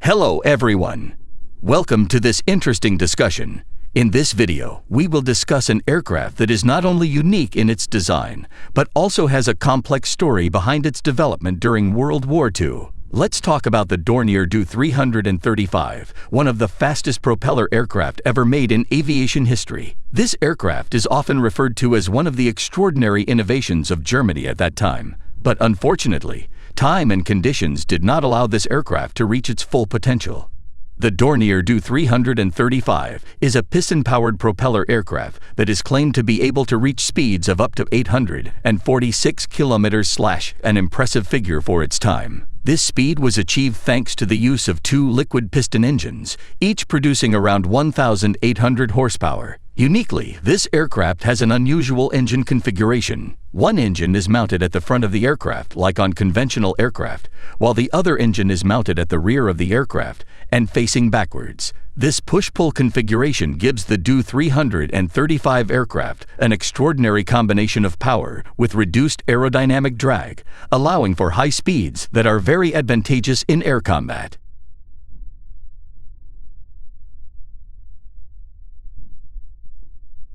Hello everyone! Welcome to this interesting discussion. In this video, we will discuss an aircraft that is not only unique in its design, but also has a complex story behind its development during World War II. Let's talk about the Dornier Do-335, one of the fastest propeller aircraft ever made in aviation history. This aircraft is often referred to as one of the extraordinary innovations of Germany at that time. But unfortunately, time and conditions did not allow this aircraft to reach its full potential. The Dornier Do-335 is a piston-powered propeller aircraft that is claimed to be able to reach speeds of up to 846 km/h, an impressive figure for its time. This speed was achieved thanks to the use of two liquid piston engines, each producing around 1,800 horsepower. Uniquely, this aircraft has an unusual engine configuration. One engine is mounted at the front of the aircraft, like on conventional aircraft, while the other engine is mounted at the rear of the aircraft and facing backwards. This push-pull configuration gives the Do-335 aircraft an extraordinary combination of power with reduced aerodynamic drag, allowing for high speeds that are very advantageous in air combat.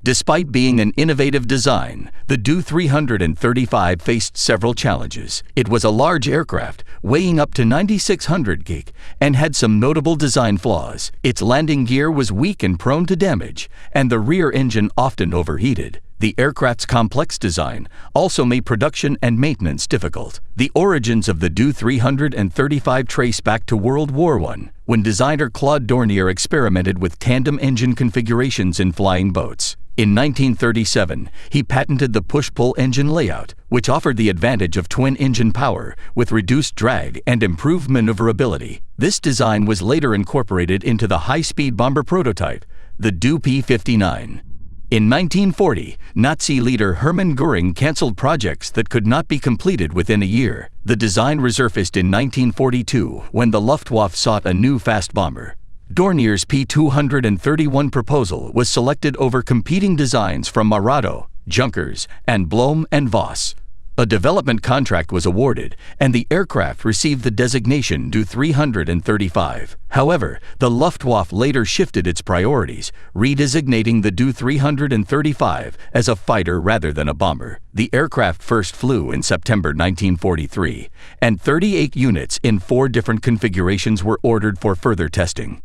Despite being an innovative design, the Do-335 faced several challenges. It was a large aircraft, weighing up to 9,600 kg, and had some notable design flaws. Its landing gear was weak and prone to damage, and the rear engine often overheated. The aircraft's complex design also made production and maintenance difficult. The origins of the Do-335 trace back to World War I, when designer Claude Dornier experimented with tandem engine configurations in flying boats. In 1937, he patented the push-pull engine layout, which offered the advantage of twin-engine power with reduced drag and improved maneuverability. This design was later incorporated into the high-speed bomber prototype, the Do-P-59. In 1940, Nazi leader Hermann Göring canceled projects that could not be completed within a year. The design resurfaced in 1942 when the Luftwaffe sought a new fast bomber. Dornier's P-231 proposal was selected over competing designs from Marado, Junkers, and Blohm and Voss. A development contract was awarded, and the aircraft received the designation Do-335. However, the Luftwaffe later shifted its priorities, redesignating the Do-335 as a fighter rather than a bomber. The aircraft first flew in September 1943, and 38 units in 4 different configurations were ordered for further testing.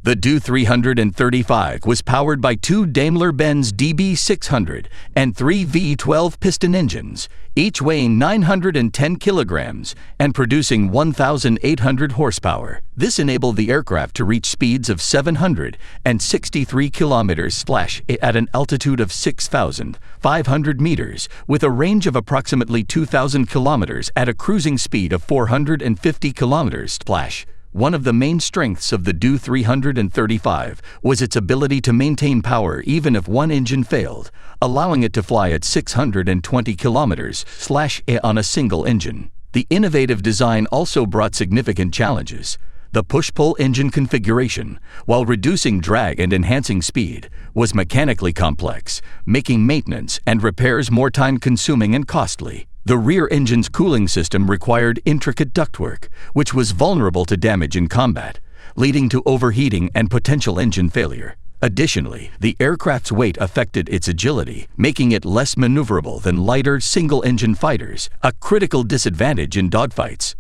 The Do-335 was powered by 2 Daimler-Benz DB600 and 3 V12 piston engines, each weighing 910 kilograms and producing 1,800 horsepower. This enabled the aircraft to reach speeds of 763 km/h at an altitude of 6,500 meters, with a range of approximately 2,000 kilometers at a cruising speed of 450 km/h. One of the main strengths of the Do-335 was its ability to maintain power even if one engine failed, allowing it to fly at 620 km/h on a single engine. The innovative design also brought significant challenges. The push-pull engine configuration, while reducing drag and enhancing speed, was mechanically complex, making maintenance and repairs more time-consuming and costly. The rear engine's cooling system required intricate ductwork, which was vulnerable to damage in combat, leading to overheating and potential engine failure. Additionally, the aircraft's weight affected its agility, making it less maneuverable than lighter single-engine fighters, a critical disadvantage in dogfights.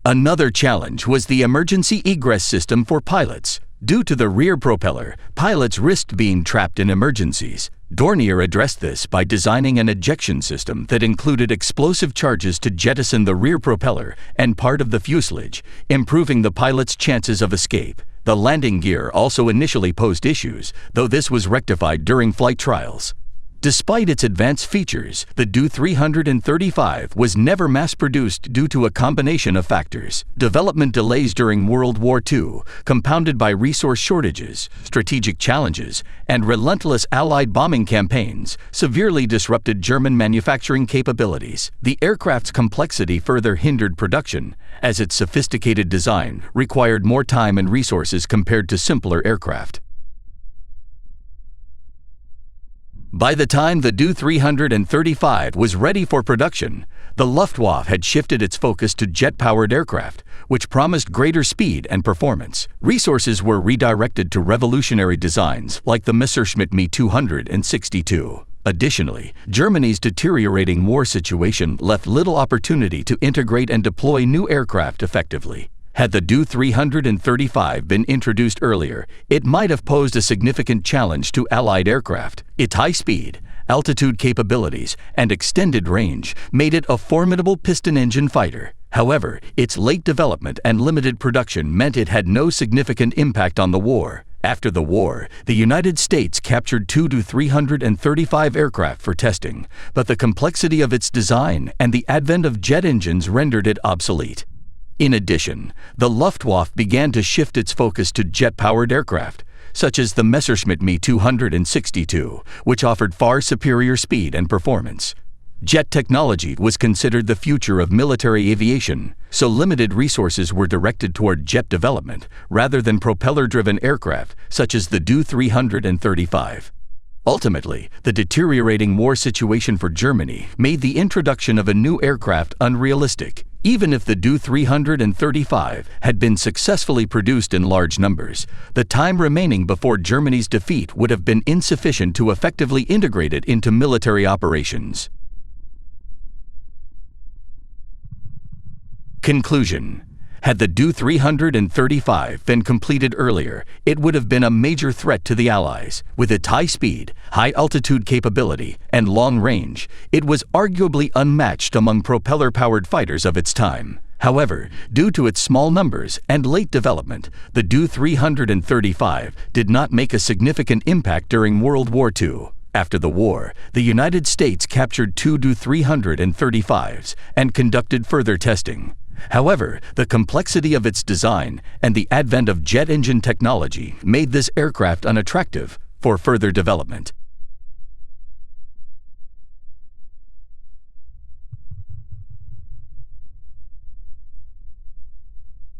Another challenge was the emergency egress system for pilots. Due to the rear propeller, pilots risked being trapped in emergencies. Dornier addressed this by designing an ejection system that included explosive charges to jettison the rear propeller and part of the fuselage, improving the pilot's chances of escape. The landing gear also initially posed issues, though this was rectified during flight trials. Despite its advanced features, the Do-335 was never mass-produced due to a combination of factors. Development delays during World War II, compounded by resource shortages, strategic challenges, and relentless Allied bombing campaigns, severely disrupted German manufacturing capabilities. The aircraft's complexity further hindered production, as its sophisticated design required more time and resources compared to simpler aircraft. By the time the Do-335 was ready for production, the Luftwaffe had shifted its focus to jet-powered aircraft, which promised greater speed and performance. Resources were redirected to revolutionary designs like the Messerschmitt Me 262. Additionally, Germany's deteriorating war situation left little opportunity to integrate and deploy new aircraft effectively. Had the Do-335 been introduced earlier, it might have posed a significant challenge to Allied aircraft. Its high speed, altitude capabilities, and extended range made it a formidable piston-engine fighter. However, its late development and limited production meant it had no significant impact on the war. After the war, the United States captured two Do-335 aircraft for testing, but the complexity of its design and the advent of jet engines rendered it obsolete. In addition, the Luftwaffe began to shift its focus to jet-powered aircraft, such as the Messerschmitt Me 262, which offered far superior speed and performance. Jet technology was considered the future of military aviation, so limited resources were directed toward jet development rather than propeller-driven aircraft such as the Do-335. Ultimately, the deteriorating war situation for Germany made the introduction of a new aircraft unrealistic. Even if the Do-335 had been successfully produced in large numbers, the time remaining before Germany's defeat would have been insufficient to effectively integrate it into military operations. Conclusion: had the Do-335 been completed earlier, it would have been a major threat to the Allies. With its high speed, high altitude capability, and long range, it was arguably unmatched among propeller-powered fighters of its time. However, due to its small numbers and late development, the Do-335 did not make a significant impact during World War II. After the war, the United States captured two Do-335s and conducted further testing. However, the complexity of its design and the advent of jet engine technology made this aircraft unattractive for further development.